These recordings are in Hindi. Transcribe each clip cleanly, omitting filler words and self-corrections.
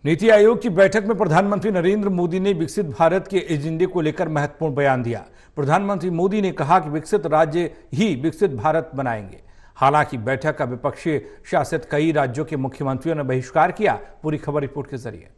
नीति आयोग की बैठक में प्रधानमंत्री नरेंद्र मोदी ने विकसित भारत के एजेंडे को लेकर महत्वपूर्ण बयान दिया। प्रधानमंत्री मोदी ने कहा कि विकसित राज्य ही विकसित भारत बनाएंगे। हालांकि बैठक का विपक्षी शासित कई राज्यों के मुख्यमंत्रियों ने बहिष्कार किया। पूरी खबर रिपोर्ट के जरिए।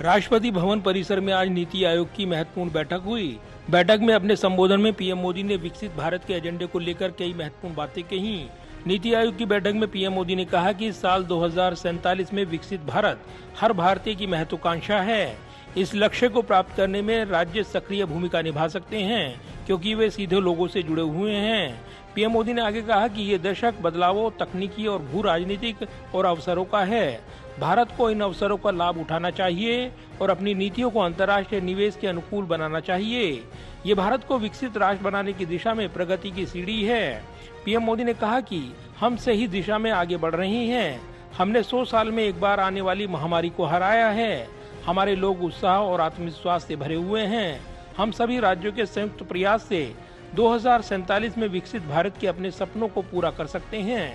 राष्ट्रपति भवन परिसर में आज नीति आयोग की महत्वपूर्ण बैठक हुई। बैठक में अपने संबोधन में पीएम मोदी ने विकसित भारत के एजेंडे को लेकर कई महत्वपूर्ण बातें कही। नीति आयोग की बैठक में पीएम मोदी ने कहा कि साल 2047 में विकसित भारत हर भारतीय की महत्वाकांक्षा है। इस लक्ष्य को प्राप्त करने में राज्य सक्रिय भूमिका निभा सकते हैं, क्योंकि वे सीधे लोगों से जुड़े हुए हैं। पीएम मोदी ने आगे कहा कि ये दशक बदलावों, तकनीकी और भू राजनीतिक और अवसरों का है। भारत को इन अवसरों का लाभ उठाना चाहिए और अपनी नीतियों को अंतर्राष्ट्रीय निवेश के अनुकूल बनाना चाहिए। ये भारत को विकसित राष्ट्र बनाने की दिशा में प्रगति की सीढ़ी है। पीएम मोदी ने कहा कि हम सही दिशा में आगे बढ़ रहे हैं। हमने 100 साल में एक बार आने वाली महामारी को हराया है। हमारे लोग उत्साह और आत्मविश्वास से भरे हुए हैं। हम सभी राज्यों के संयुक्त प्रयास से 2047 में विकसित भारत के अपने सपनों को पूरा कर सकते हैं।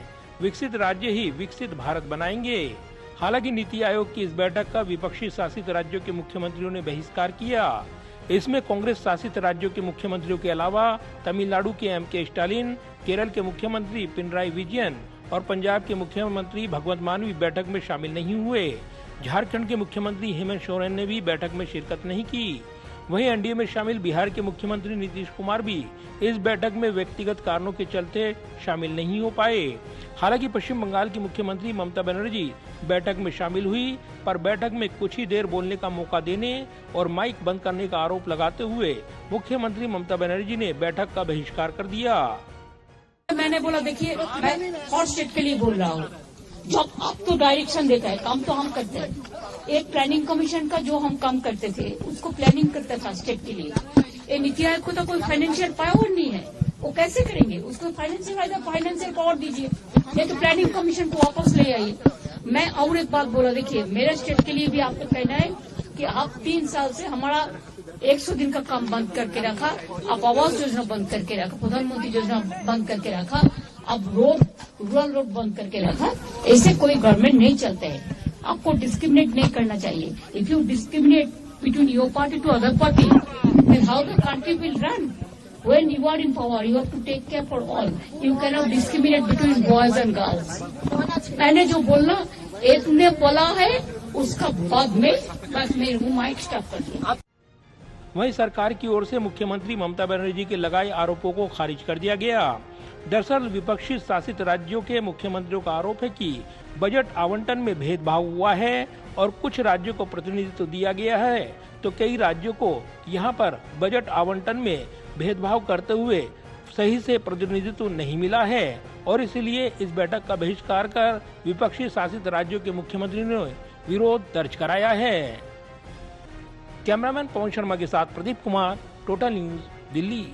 विकसित राज्य ही विकसित भारत बनाएंगे। हालांकि नीति आयोग की इस बैठक का विपक्षी शासित राज्यों के मुख्यमंत्रियों ने बहिष्कार किया। इसमें कांग्रेस शासित राज्यों के मुख्यमंत्रियों के अलावा तमिलनाडु के एम.के. स्टालिन, केरल के मुख्यमंत्री पिनराई विजयन और पंजाब के मुख्यमंत्री भगवंत मान भी बैठक में शामिल नहीं हुए। झारखंड के मुख्यमंत्री हेमंत सोरेन ने भी बैठक में शिरकत नहीं की। वहीं एनडीए में शामिल बिहार के मुख्यमंत्री नीतीश कुमार भी इस बैठक में व्यक्तिगत कारणों के चलते शामिल नहीं हो पाए। हालांकि पश्चिम बंगाल की मुख्यमंत्री ममता बनर्जी बैठक में शामिल हुई, पर बैठक में कुछ ही देर बोलने का मौका देने और माइक बंद करने का आरोप लगाते हुए मुख्यमंत्री ममता बनर्जी ने बैठक का बहिष्कार कर दिया। मैंने बोला, देखिए मैं हॉट स्टेट के लिए बोल रहा हूँ। जब आप तो डायरेक्शन देता है, काम तो हम करते हैं। एक प्लानिंग कमीशन का जो हम काम करते थे उसको प्लानिंग करता था स्टेट के लिए। ये नीति आयोग को तो कोई फाइनेंशियल पावर नहीं है, वो कैसे करेंगे? उसको फाइनेंशियल पावर दीजिए, नहीं तो प्लानिंग कमीशन को वापस ले आइए। मैं और एक बात बोला, देखिए मेरे स्टेट के लिए भी आपको कहना है कि आप 3 साल से हमारा 100 दिन का काम बंद करके रखा, आप आवास योजना बंद करके रखा, प्रधानमंत्री योजना बंद करके रखा, अब रूरल रोड बंद करके रखा। ऐसे कोई गवर्नमेंट नहीं चलते है। आपको डिस्क्रिमिनेट नहीं करना चाहिए। If you discriminate between your party to other party, then how the country will run? When you are in power, you have to take care for all. You cannot discriminate between boys and girls. मैंने जो बोलना एक ने बोला है, उसका बाद में बस मेरे को माइक स्टॉप कर दिया। वहीं सरकार की ओर से मुख्यमंत्री ममता बनर्जी के लगाए आरोपों को खारिज कर दिया गया। दरअसल विपक्षी शासित राज्यों के मुख्यमंत्रियों का आरोप है कि बजट आवंटन में भेदभाव हुआ है और कुछ राज्यों को प्रतिनिधित्व दिया गया है, तो कई राज्यों को यहां पर बजट आवंटन में भेदभाव करते हुए सही से प्रतिनिधित्व नहीं मिला है और इसलिए इस बैठक का बहिष्कार कर विपक्षी शासित राज्यों के मुख्यमंत्री ने विरोध दर्ज कराया है। कैमरामैन पवन शर्मा के साथ प्रदीप कुमार, टोटल न्यूज, दिल्ली।